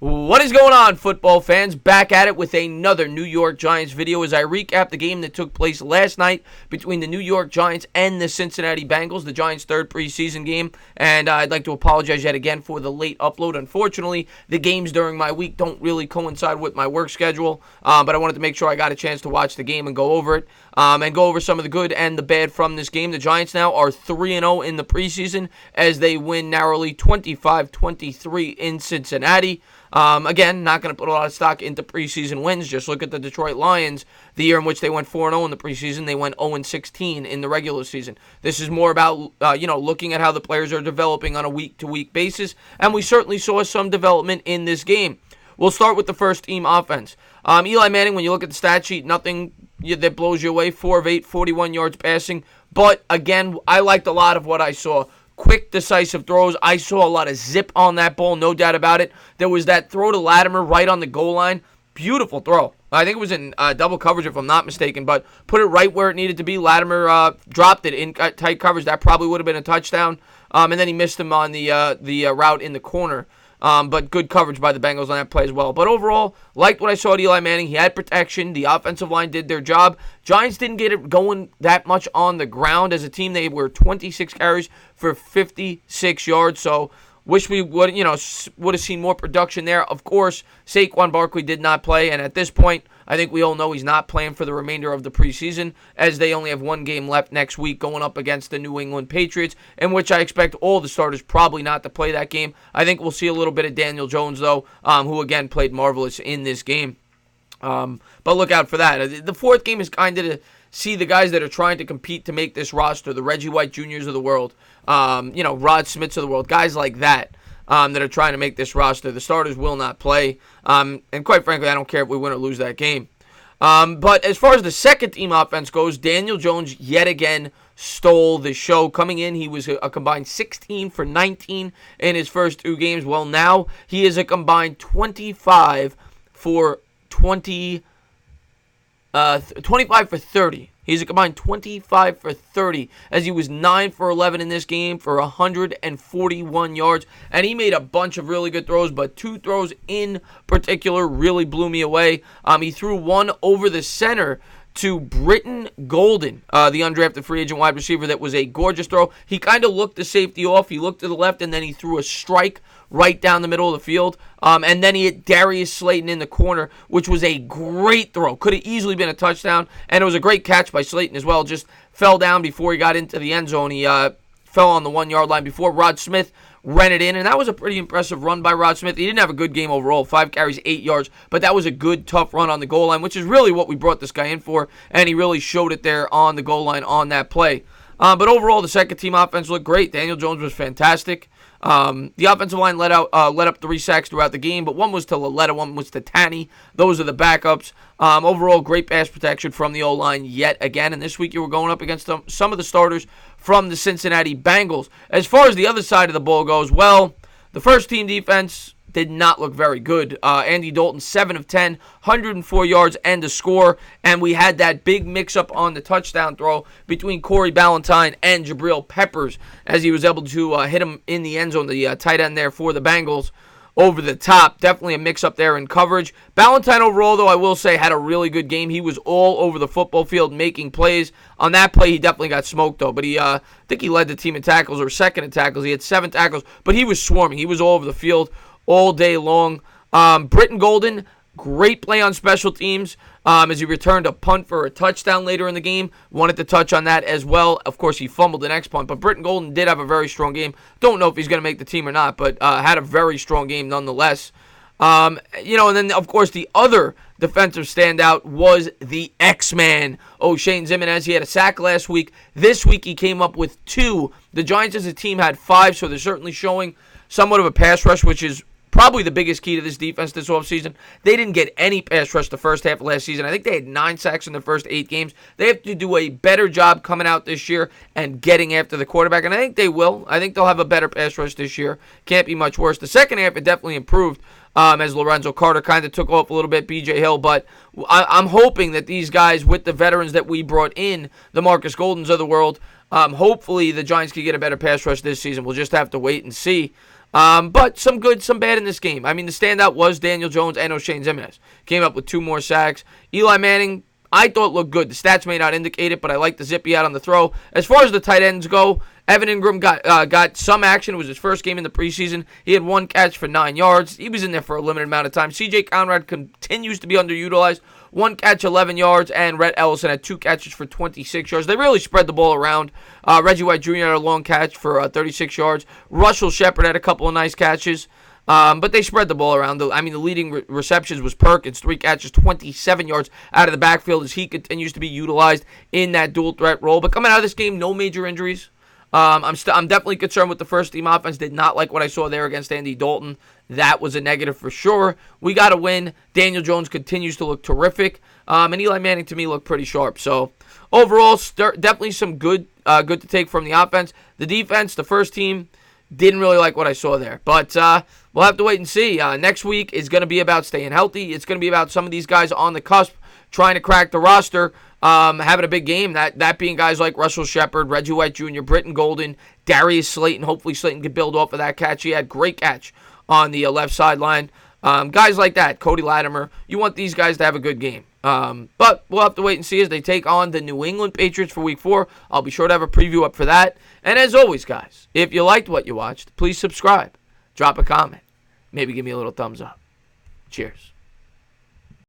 What is going on, football fans? Back at it with another New York Giants video as I recap the game that took place last night between the New York Giants and the Cincinnati Bengals, the Giants' third preseason game. And I'd like to apologize yet again for the late upload. Unfortunately, the games during my week don't really coincide with my work schedule, but I wanted to make sure I got a chance to watch the game and go over it, and go over some of the good and the bad from this game. The Giants now are 3-0 in the preseason as they win narrowly 25-23 in Cincinnati. Again, not going to put a lot of stock into preseason wins. Just look at the Detroit Lions, the year in which they went 4-0 in the preseason. They went 0-16 in the regular season. This is more about, looking at how the players are developing on a week-to-week basis, and we certainly saw some development in this game. We'll start with the first-team offense. Eli Manning, when you look at the stat sheet, nothing that blows you away. 4 of 8, 41 yards passing. But, again, I liked a lot of what I saw. Quick, decisive throws. I saw a lot of zip on that ball, no doubt about it. There was that throw to Latimer right on the goal line. Beautiful throw. I think it was in double coverage, if I'm not mistaken, but put it right where it needed to be. Latimer dropped it in tight coverage. That probably would have been a touchdown. And then he missed him on the route in the corner. But good coverage by the Bengals on that play as well. But overall, liked what I saw at Eli Manning. He had protection. The offensive line did their job. Giants didn't get it going that much on the ground. As a team, they were 26 carries for 56 yards. So wish we would have seen more production there. Of course, Saquon Barkley did not play, and at this point, I think we all know he's not playing for the remainder of the preseason, as they only have one game left next week going up against the New England Patriots, in which I expect all the starters probably not to play that game. I think we'll see a little bit of Daniel Jones, though, who again played marvelous in this game. But look out for that. The fourth game is kind of to see the guys that are trying to compete to make this roster, the Reggie White Juniors of the world, Rod Smiths of the world, guys like that. That are trying to make this roster. The starters will not play. And quite frankly, I don't care if we win or lose that game. But as far as the second-team offense goes, Daniel Jones yet again stole the show. Coming in, he was a combined 16 for 19 in his first two games. Well, now he is a combined 25 for 30. He's a combined 25 for 30, as he was 9 for 11 in this game for 141 yards. And he made a bunch of really good throws, but two throws in particular really blew me away. He threw one over the center to Britton Golden, the undrafted free agent wide receiver. That was a gorgeous throw. He kind of looked the safety off. He looked to the left, and then he threw a strike right down the middle of the field. And then he hit Darius Slayton in the corner, which was a great throw. Could have easily been a touchdown, and it was a great catch by Slayton as well. Just fell down before he got into the end zone. He fell on the 1-yard line before Rod Smith ran it in, and that was a pretty impressive run by Rod Smith. He didn't have a good game overall, 5 carries, 8 yards, but that was a good, tough run on the goal line, which is really what we brought this guy in for, and he really showed it there on the goal line on that play. But overall, the second-team offense looked great. Daniel Jones was fantastic. The offensive line let up 3 sacks throughout the game, but one was to Laletta, one was to Tanny. Those are the backups. Overall, great pass protection from the O-line yet again, and this week you were going up against some of the starters from the Cincinnati Bengals. As far as the other side of the ball goes, well, the first-team defense did not look very good. Andy Dalton, 7 of 10, 104 yards and a score. And we had that big mix-up on the touchdown throw between Corey Ballentine and Jabril Peppers, as he was able to hit him in the end zone, the tight end there for the Bengals. Over the top. Definitely a mix-up there in coverage. Ballentine overall, though, I will say, had a really good game. He was all over the football field making plays. On that play, he definitely got smoked, though. But I think he led the team in tackles, or second in tackles. He had 7 tackles, but he was swarming. He was all over the field all day long. Britton Golden, great play on special teams as he returned a punt for a touchdown later in the game. Wanted to touch on that as well. Of course, he fumbled the next punt, but Britton Golden did have a very strong game. Don't know if he's going to make the team or not, but had a very strong game nonetheless. And then, of course, the other defensive standout was the X-Man, Oshane Ximines. He had a sack last week. This week, he came up with 2. The Giants as a team had 5, so they're certainly showing somewhat of a pass rush, which is probably the biggest key to this defense this offseason. They didn't get any pass rush the first half of last season. I think they had 9 sacks in the first 8 games. They have to do a better job coming out this year and getting after the quarterback, and I think they will. I think they'll have a better pass rush this year. Can't be much worse. The second half, it definitely improved as Lorenzo Carter kind of took off a little bit, B.J. Hill, but I'm hoping that these guys, with the veterans that we brought in, the Marcus Goldens of the world, hopefully the Giants can get a better pass rush this season. We'll just have to wait and see. But some good, some bad in this game. I mean, the standout was Daniel Jones and Oshane Ximines. Came up with 2 more sacks. Eli Manning, I thought looked good. The stats may not indicate it, but I like the zippy out on the throw. As far as the tight ends go, Evan Ingram got some action. It was his first game in the preseason. He had 1 catch for 9 yards. He was in there for a limited amount of time. C.J. Conrad continues to be underutilized. 1 catch, 11 yards, and Rhett Ellison had 2 catches for 26 yards. They really spread the ball around. Reggie White Jr. had a long catch for 36 yards. Russell Shepard had a couple of nice catches. But they spread the ball around. I mean, the leading receptions was Perkins, 3 catches, 27 yards out of the backfield as he continues to be utilized in that dual threat role. But coming out of this game, no major injuries. I'm definitely concerned with the first team offense. Did not like what I saw there against Andy Dalton. That was a negative for sure. We got to win. Daniel Jones continues to look terrific. And Eli Manning, to me, looked pretty sharp. So, overall, definitely some good to take from the offense. The defense, the first team, didn't really like what I saw there. But we'll have to wait and see. Next week is going to be about staying healthy. It's going to be about some of these guys on the cusp trying to crack the roster, having a big game. That being guys like Russell Shepard, Reggie White Jr., Britton Golden, Darius Slayton. Hopefully Slayton can build off of that catch. He had great catch on the left sideline. Guys like that, Cody Latimer. You want these guys to have a good game. But we'll have to wait and see as they take on the New England Patriots for Week 4. I'll be sure to have a preview up for that. And as always, guys, if you liked what you watched, please subscribe. Drop a comment. Maybe give me a little thumbs up. Cheers.